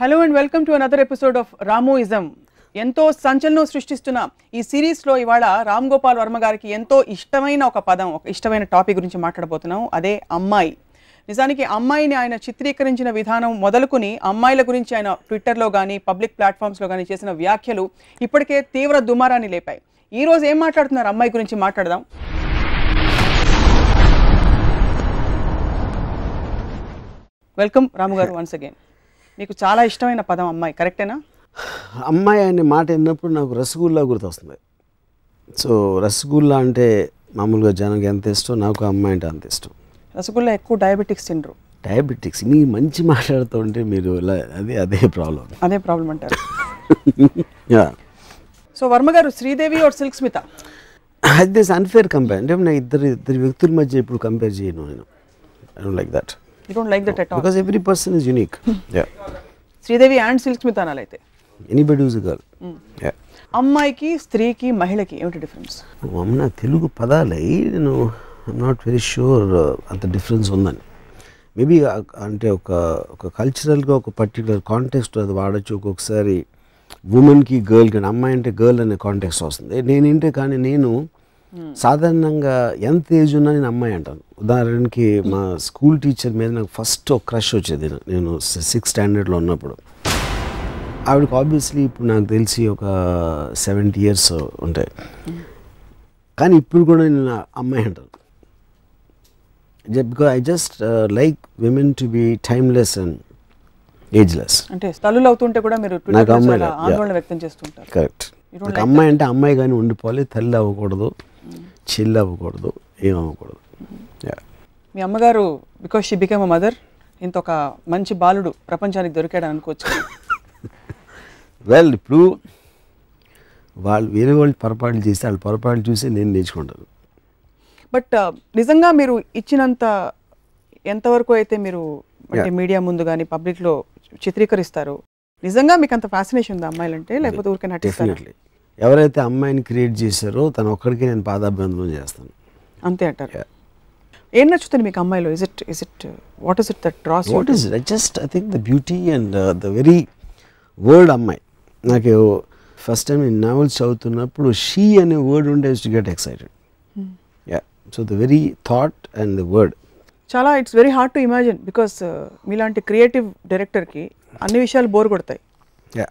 Hello and welcome to another episode of Ramuism. ఎంతో సంచలనం సృష్టిస్తున్న ఈ సిరీస్లో ఇవాళ రామ్ గోపాల్ వర్మ గారికి ఎంతో ఇష్టమైన ఒక పదం, ఒక ఇష్టమైన టాపిక్ గురించి మాట్లాడబోతున్నాం. అదే అమ్మాయి. నిజానికి అమ్మాయిని ఆయన చిత్రీకరించిన విధానం మొదలుకొని అమ్మాయిల గురించి ఆయన ట్విట్టర్లో కానీ పబ్లిక్ ప్లాట్ఫామ్స్లో కానీ చేసిన వ్యాఖ్యలు ఇప్పటికే తీవ్ర దుమారాన్ని లేపాయి. ఈరోజు ఏం మాట్లాడుతున్నారు అమ్మాయి గురించి మాట్లాడదాం. వెల్కమ్ రాము గారు వన్స్ అగైన్. మీకు చాలా ఇష్టమైన పదం అమ్మాయి, కరెక్టేనా? అమ్మాయి అనే మాట విన్నప్పుడు నాకు రసగుల్లా గుర్తొస్తుంది. సో రసగుల్లా అంటే మామూలుగా జనానికి ఎంత ఇష్టం, నాకు అమ్మాయి అంటే అంత ఇష్టం. రసగుల్లా ఎక్కువ డయాబెటిక్స్ తినరు. డయాబెటిక్స్ మీ మంచి మాట్లాడుతుంటే మీరు అదే ప్రాబ్లం అంటారు. సో వర్మ గారు, శ్రీదేవి ఆర్ సిల్క్ స్మిత? అది అన్ఫేర్ కంపేర్. అంటే నేను ఇద్దరు వ్యక్తుల మధ్య ఇప్పుడు కంపేర్ చేయను. నేను I don't like that. You don't like that at all? Because every person is unique. Yeah. Sridevi and Silk Smita analyte. Anybody who's a girl. Yeah. అమ్మాయికి, స్త్రీకి, మహిళకి ఏమిటి డిఫరెన్స్? నా తెలుగు పదాలే నేను ఐఎమ్ నాట్ వెరీ షూర్ అంత difference ఉందని. Maybe అంటే ఒక కల్చరల్గా ఒక పర్టికులర్ కాంటెక్స్ట్ అది వాడచ్చు. ఒక్కొక్కసారి ఉమెన్కి గర్ల్కి, అమ్మాయి అంటే గర్ల్ అనే కాంటెక్స్ట్ వస్తుంది. నేను సాధారణంగా ఎంత ఏజ్ ఉన్నా నేను అమ్మాయి అంటాను. ఉదాహరణకి మా స్కూల్ టీచర్ మీద నాకు ఫస్ట్ ఒక క్రష్ వచ్చేది. నేను 6th స్టాండర్డ్లో ఉన్నప్పుడు. ఆవిడకి ఆబ్వియస్లీ ఇప్పుడు నాకు తెలిసి ఒక 70 years ఉంటాయి. కానీ ఇప్పుడు కూడా నేను అమ్మాయి అంటాను. Because I just like women to be timeless and ageless. అంటే తల్లులు అవుతుంటే కూడా మీరు ఆందోళన వ్యక్తం చేస్తుంటారు. కరెక్ట్. అమ్మాయి అంటే అమ్మాయి కానీ ఉండిపోవాలి, తల్లి అవ్వకూడదు, చెల్లి అవ్వకూడదు, ఏం అవ్వకూడదు. మీ అమ్మగారు because she become a mother, ఇంత ఒక మంచి బాలుడు ప్రపంచానికి దొరికాడు అనుకోవచ్చు. వెల్, ఇప్పుడు వేరే వాళ్ళు పొరపాట్లు చేస్తే వాళ్ళ పొరపాట్లు చూసి నేను నేర్చుకుంటాను. బట్ నిజంగా మీరు ఇచ్చినంత ఎంతవరకు అయితే మీరు అంటే మీడియా ముందు కానీ పబ్లిక్లో చిత్రీకరిస్తారు, నిజంగా మీకు అంత ఫ్యాసినేషన్ ఉంది అమ్మాయిలంటే, లేకపోతే ఊరికే నటిస్తారు? ఎవరైతే అమ్మాయిని క్రియేట్ చేశారో తను ఒక్కడికి నేను పాదాభివందనం చేస్తాను. అంతే అంటారు. ఏం నచ్చుతుంది మీకు అమ్మాయిలో? What is it that draws you? What is it? I think the beauty and the very word అమ్మాయి. నాకు ఫస్ట్ టైం నేను నావెల్స్ చదువుతున్నప్పుడు షీ అనే వర్డ్ ఉంటే to get excited. So the very thought and the word చాలా it's very hard to imagine. Because మీలాంటి creative డైరెక్టర్కి అన్ని విషయాలు బోర్ కొడతాయి.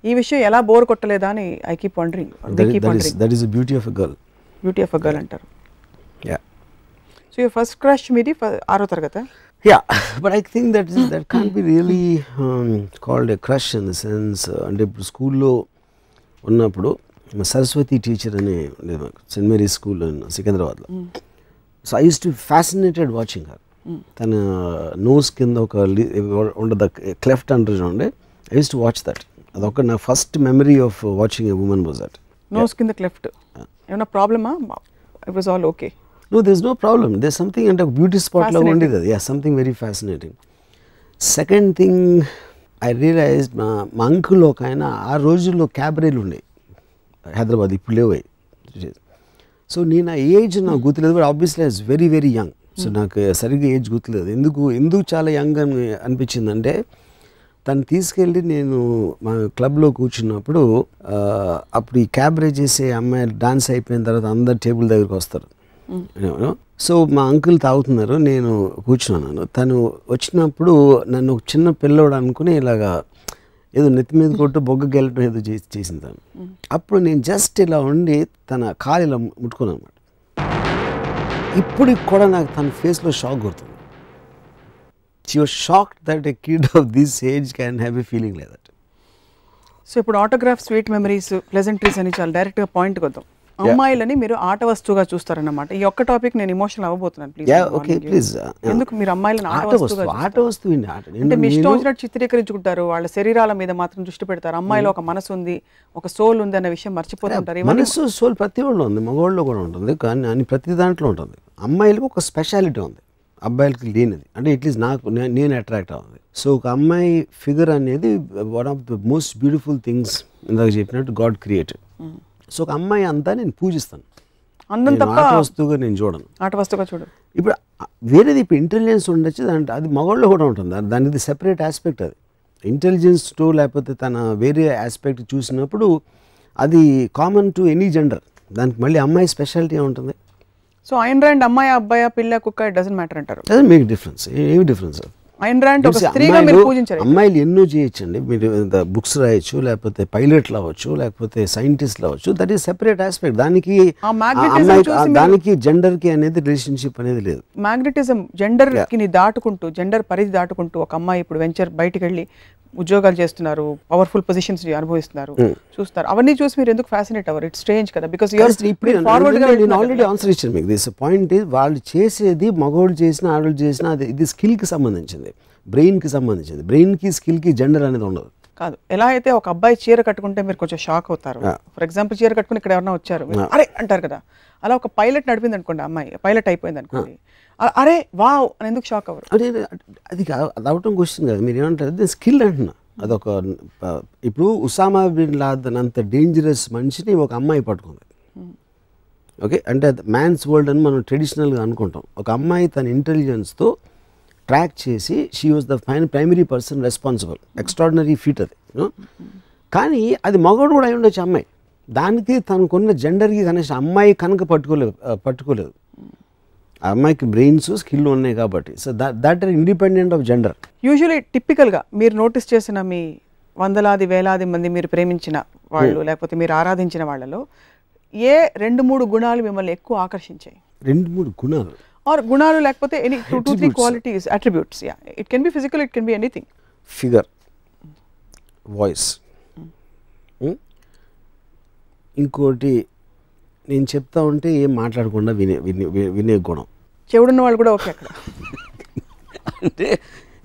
ఈ విషయం ఎలా బోర్ కొట్టలేదా అని I keep wondering. That is the beauty of a girl. Beauty of a girl అంటారు. సో యువర్ ఫస్ట్ క్రష్ మీది 6వ తరగతి? Yeah, but I think that can't be really called a crush in the sense. అంటే ఇప్పుడు స్కూల్లో ఉన్నప్పుడు మా Saraswati teacher అని ఉండేది మాకు, సెయింట్ మేరీస్ స్కూల్ సికింద్రాబాద్లో. So I used to fascinated watching her. తన నోస్ కింద ఒక ఉండదు, క్లెఫ్ట్ అంటారు చూడండి. I used to watch that. అదొక నా first memory of watching a woman was that. Nose కింద క్లెఫ్ట్ ఏమైనా ప్రాబ్లమా? It was all okay? No, there's no problem. There's something అంటే బ్యూటీ స్పాట్లో ఉండేది అది. Something very fascinating. Second thing I realised, మా అంకుల్ ఒక ఆయన ఆ రోజుల్లో క్యాబరేలు ఉండే హైదరాబాద్, ఇప్పుడు లేవు. సో నేను ఆ ఏజ్ నాకు గుర్తులేదు, but obviously I was very very young. So నాకు సరిగ్గా ఏజ్ గుర్తులేదు. ఎందుకు చాలా యంగ్ అని అనిపించిందంటే, తను తీసుకెళ్ళి నేను మా క్లబ్లో కూర్చున్నప్పుడు, అప్పుడు ఈ క్యాబరే చేసే అమ్మాయిలు డాన్స్ అయిపోయిన తర్వాత అందరు టేబుల్ దగ్గరికి వస్తారు. సో మా అంకుల్ తాగుతున్నారు, నేను కూర్చున్నాను. తను వచ్చినప్పుడు నన్ను ఒక చిన్న పిల్లోడు అనుకుని ఇలాగా ఏదో నెత్తి మీద కొట్టు బొగ్గ గెలటం ఏదో చేసింది తను. అప్పుడు నేను జస్ట్ ఇలా ఉండి తన కాలు ఇలా ముట్టుకున్నాను అనమాట. ఇప్పటికి కూడా నాకు తన ఫేస్లో షాక్ కొడుతుంది. She was shocked that a kid of this age can have a feeling like that. So ఇప్పుడు ఆటోగ్రాఫ్, స్వీట్ మెమరీస్, ప్లెజెంట్రీస్ అని చాలా డైరెక్ట్గా పాయింట్కి వద్దాం. అమ్మాయిలని మీరు ఆట వస్తువుగా చూస్తారన్నమాట. ఈ ఒక్క టాపిక్ నేను ఎమోషనల్ అవ్వబోతున్నాను. ప్లీజ్. ఎందుకు మీరు అమ్మాయిలను ఆట వస్తువు అంటే మీ ఇష్టం వచ్చినట్టు చిత్రీకరించుకుంటారు? వాళ్ళ శరీరాల మీద మాత్రం దృష్టి పెడతారు. అమ్మాయిలో ఒక మనసు ఉంది, ఒక సోల్ ఉంది అన్న విషయం మర్చిపోతుంటారు. మనసు, సోల్ ప్రతి వాళ్ళు ఉంది, మగవాళ్ళు కూడా ఉంటుంది, కానీ ప్రతి దాంట్లో ఉంటుంది. అమ్మాయిలకు ఒక స్పెషాలిటీ ఉంది, అబ్బాయిలకి లేనిది. అంటే ఇట్లీస్ట్ నేను అట్రాక్ట్ అవుతుంది. సో ఒక అమ్మాయి ఫిగర్ అనేది one of the most beautiful things ఇందాక చెప్పినట్టు గాడ్ క్రియేటెడ్. సో ఒక అమ్మాయి అంతా నేను పూజిస్తాను. అందం తప్ప ఆట వస్తువుగా నేను చూడను. ఆట వస్తువుగా చూడను. ఇప్పుడు వేరేది ఇప్పుడు ఇంటెలిజెన్స్ ఉండొచ్చు, అది మగవాళ్ళు కూడా ఉంటుంది, దానిది సెపరేట్ ఆస్పెక్ట్. అది ఇంటెలిజెన్స్తో లేకపోతే తన వేరే ఆస్పెక్ట్ చూసినప్పుడు అది కామన్ టు ఎనీ జెండర్. దానికి మళ్ళీ అమ్మాయి స్పెషాలిటీ ఉంటుంది. సో ఐన్ ర్యాండ్ అమ్మాయి అబ్బాయి పిల్ల కుక్క ఇట్ డజంట్ మ్యాటర్ అంటారు. Doesn't make difference. ఏమి డిఫరెన్స్? ఐన్ ర్యాండ్ ఒక స్త్రీగా మీరు పూజించారు. అమ్మాయిలు ఎన్నో చేయొచ్చండి. మీరు బుక్స్ రాయొచ్చు, లేకపోతే పైలట్లు అవ్వచ్చు, లేకపోతే సైంటిస్ట్లు అవ్వచ్చు. That is separate aspect. దానికి దానికి జెండర్కి అనేది రిలేషన్షిప్ అనేది లేదు. మ్యాగ్నెటిజం జెండర్కి దాటుకుంటూ, జెండర్ పరిధి దాటుకుంటూ ఒక అమ్మాయి ఇప్పుడు వెంచర్ బయటికి వెళ్ళి ఉద్యోగాలు చేస్తున్నారు, పవర్ఫుల్ పొజిషన్స్ అనుభవిస్తున్నారు, చూస్తారు. అవన్నీ చూసి మీరు ఎందుకు ఫ్యాసినేట్ అవ్వరు? ఇట్స్ స్ట్రేంజ్ కదా. బికాస్ నేను ఆల్రెడీ ఆన్సర్ ఇచ్చాను మీకు. దిస్ పాయింట్ ఇస్ వాళ్ళు చేసేది మగవాళ్ళు చేసినా ఆడవాళ్ళు చేసినా అది ఇది స్కిల్కి సంబంధించింది, బ్రెయిన్కి సంబంధించింది. బ్రెయిన్కి స్కిల్కి జెండర్ అనేది ఉండదు. కాదు, ఎలా అయితే ఒక అబ్బాయి చీర కట్టుకుంటే మీరు కొంచెం షాక్ అవుతారు. ఫర్ ఎగ్జాంపుల్ చీర కట్టుకుని ఇక్కడ ఎవరైనా వచ్చారు అరే అంటారు కదా, అలా ఒక పైలట్ నడిపింది అనుకోండి, అమ్మాయి పైలట్ అయిపోయింది అనుకోండి, అరే వావ్ అని ఎందుకు షాక్ అవ్వరు? అదే అది అవటం క్వశ్చన్ కదా. మీరు ఏమంటారు? అది స్కిల్ అంటున్నా. అదొక ఇప్పుడు ఉసామా బిన్ లాదెన్ అంత డేంజరస్ మనిషిని ఒక అమ్మాయి పట్టుకుంది. ఓకే, అంటే మ్యాన్స్ వరల్డ్ అని మనం ట్రెడిషనల్గా అనుకుంటాం. ఒక అమ్మాయి తన ఇంటెలిజెన్స్తో ట్రాక్ చేసి she was the primary person responsible. Extraordinary feet అది. కానీ అది మగవాడు కూడా అయి ఉండొచ్చు అమ్మాయి. దానికి తనకున్న జెండర్కి కనీసం అమ్మాయి కనుక పట్టుకోలేదు. ఆ అమ్మాయికి బ్రెయిన్స్ స్కిల్ ఉన్నాయి కాబట్టి. So that are independent of gender. Usually టిపికల్గా మీరు నోటీస్ చేసిన మీ వందలాది వేలాది మంది మీరు ప్రేమించిన వాళ్ళు లేకపోతే మీరు ఆరాధించిన వాళ్ళలో ఏ 2-3 గుణాలు మిమ్మల్ని ఎక్కువ ఆకర్షించాయి? 2-3 గుణాలు ఆర్ గుణాలు లేకపోతే any 2-3 qualities, attributes. Yeah, it can be physical, it can be anything. Figure, voice, ఇంకోటి నేను చెప్తా ఉంటే ఏం మాట్లాడకుండా వినే గుణం. చెవుడున్న వాళ్ళు కూడా ఓకే అక్కడ. అంటే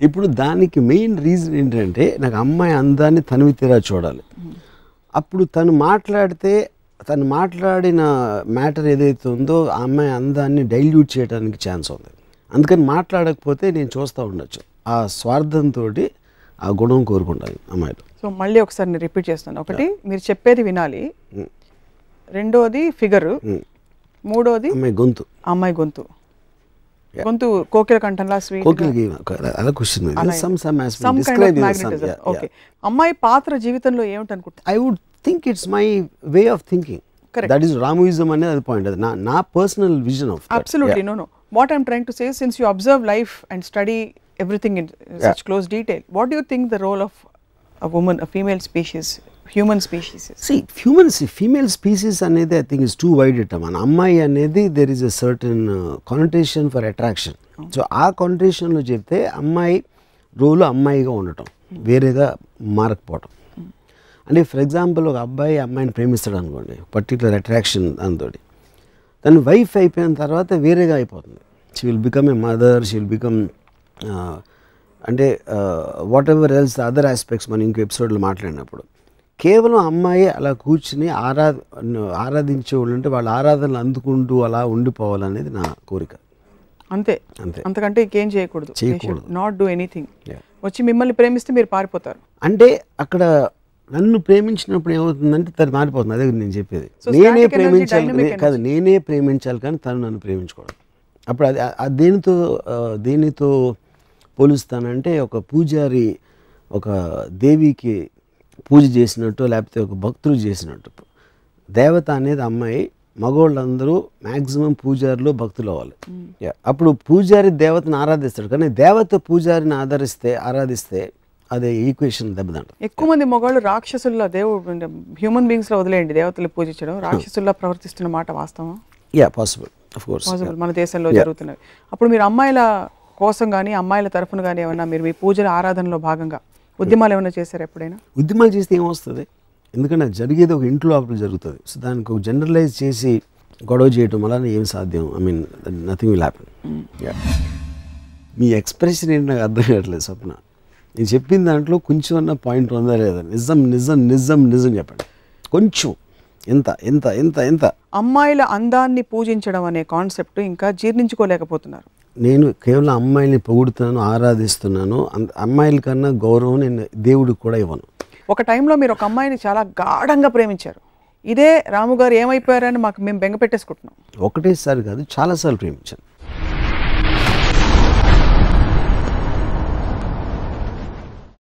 ఇప్పుడు దానికి మెయిన్ రీజన్ ఏంటంటే నాకు అమ్మాయి అందాన్ని తనివి తీరా చూడాలి. అప్పుడు తను మాట్లాడిన మ్యాటర్ ఏదైతే ఉందో ఆ అమ్మాయి అందాన్ని డైల్యూట్ చేయడానికి ఛాన్స్ ఉంది. అందుకని మాట్లాడకపోతే నేను చూస్తూ ఉండొచ్చు. ఆ స్వార్థంతో ఆ గుణం కోరుకుంటాను అమ్మాయిలు. సో మళ్ళీ ఒకసారి నేను రిపీట్ చేస్తాను. ఒకటి, మీరు చెప్పేది వినాలి. రెండోది ఫిగర్. మూడోది అమ్మాయి గొంతు. కోకిల కంఠంలా స్వీట్. ఓకే, అమ్మాయి పాత్ర జీవితంలో ఏమిటనుకుంటా? I would think it's my way of thinking. That is Ramuism అనేది అది పాయింట్. అది నా personal vision of. Absolutely. No what I'm trying to say, since you observe life and study everything in such close detail, what do you think the role of a woman, a female species, human species is? See, female species anedi I think is too wide a term. An ammai anedi there is a certain connotation for attraction. So aa connotation lo chepte ammai role ammai ga undatam verega మారకపోవటం. అంటే for example ఒక అబ్బాయి అమ్మాయిని ప్రేమిస్తాడు అనుకోండి, particular attraction దాంతోటి, తను wife అయిపోయిన తర్వాత వేరేగా అయిపోతుంది. She will become a mother, she will become అంటే whatever else other aspects మనం ఇంకో ఎపిసోడ్లో మాట్లాడినప్పుడు కేవలం అమ్మాయి అలా కూర్చుని ఆరాధించే వాళ్ళు ఉంటే వాళ్ళ ఆరాధనలు అందుకుంటూ అలా ఉండిపోవాలనేది నా కోరిక. అంతే, అంతకంటే ఇంకేం చేయకూడదు. Not do anything. వచ్చి మిమ్మల్ని ప్రేమిస్తే మీరు పారిపోతారు. అంటే అక్కడ నన్ను ప్రేమించినప్పుడు ఏమవుతుందంటే తను మారిపోతుంది. అదే నేను చెప్పేది. నేనే ప్రేమించాలి కానీ తను నన్ను ప్రేమించకూడదు. అప్పుడు అది దేనితో పోలుస్తానంటే ఒక పూజారి ఒక దేవికి పూజ చేసినట్టు లేకపోతే ఒక భక్తులు చేసినట్టు. దేవత అనేది అమ్మాయి, మగవాళ్ళందరూ మ్యాక్సిమం పూజారులు భక్తులు అవ్వాలి. అప్పుడు పూజారి దేవతను ఆరాధిస్తాడు, కానీ దేవత పూజారిని ఆరాధిస్తే అదే ఈక్వేషన్ దెబ్బతింటారు. ఎక్కువ మంది మగవాళ్ళు రాక్షసుల్లా, దేవుడు హ్యూమన్ బీయింగ్స్ లో వదిలేయండి దేవతలు పూజించడం, రాక్షసుల్లా ప్రవర్తిస్తున్న మాట వాస్తవం? పాసిబుల్, ఆఫ్ కోర్స్ పాసిబుల్, మన దేశంలో జరుగుతున్నవి. అప్పుడు మీరు అమ్మాయిల కోసం కానీ అమ్మాయిల తరఫున కానీ ఏమన్నా మీరు మీ పూజల ఆరాధనలో భాగంగా ఉద్యమాలు ఏమైనా చేశారు ఎప్పుడైనా? ఉద్యమాలు చేస్తే ఏమొస్తుంది? ఎందుకంటే అది జరిగేది ఒక ఇంట్లో లోపల జరుగుతుంది. సో దానికి ఒక జనరలైజ్ చేసి గొడవ చేయటం వల్ల ఏం సాధ్యం? I mean nothing will happen. Me expression ఏంటి నాకు అర్థం కావట్లేదు స్వప్న. నేను చెప్పిన దాంట్లో కొంచెం అన్న పాయింట్ ఉందా లేదా? నిజం నిజం నిజం నిజం చెప్పండి కొంచెం. ఎంత ఎంత ఎంత ఎంత అమ్మాయిల అందాన్ని పూజించడం అనే కాన్సెప్ట్ ఇంకా జీర్ణించుకోలేకపోతున్నారు. నేను కేవలం అమ్మాయిల్ని పొగుడుతున్నాను, ఆరాధిస్తున్నాను. అమ్మాయిల కన్నా గౌరవం నేను దేవుడికి కూడా ఇవ్వను. ఒక టైంలో మీరు ఒక అమ్మాయిని చాలా గాఢంగా ప్రేమించారు. ఇదే రాము గారు ఏమైపోయారని మేము బెంగ పెట్టేసుకుంటున్నాం. ఒకటేసారి కాదు, చాలాసార్లు ప్రేమించాను.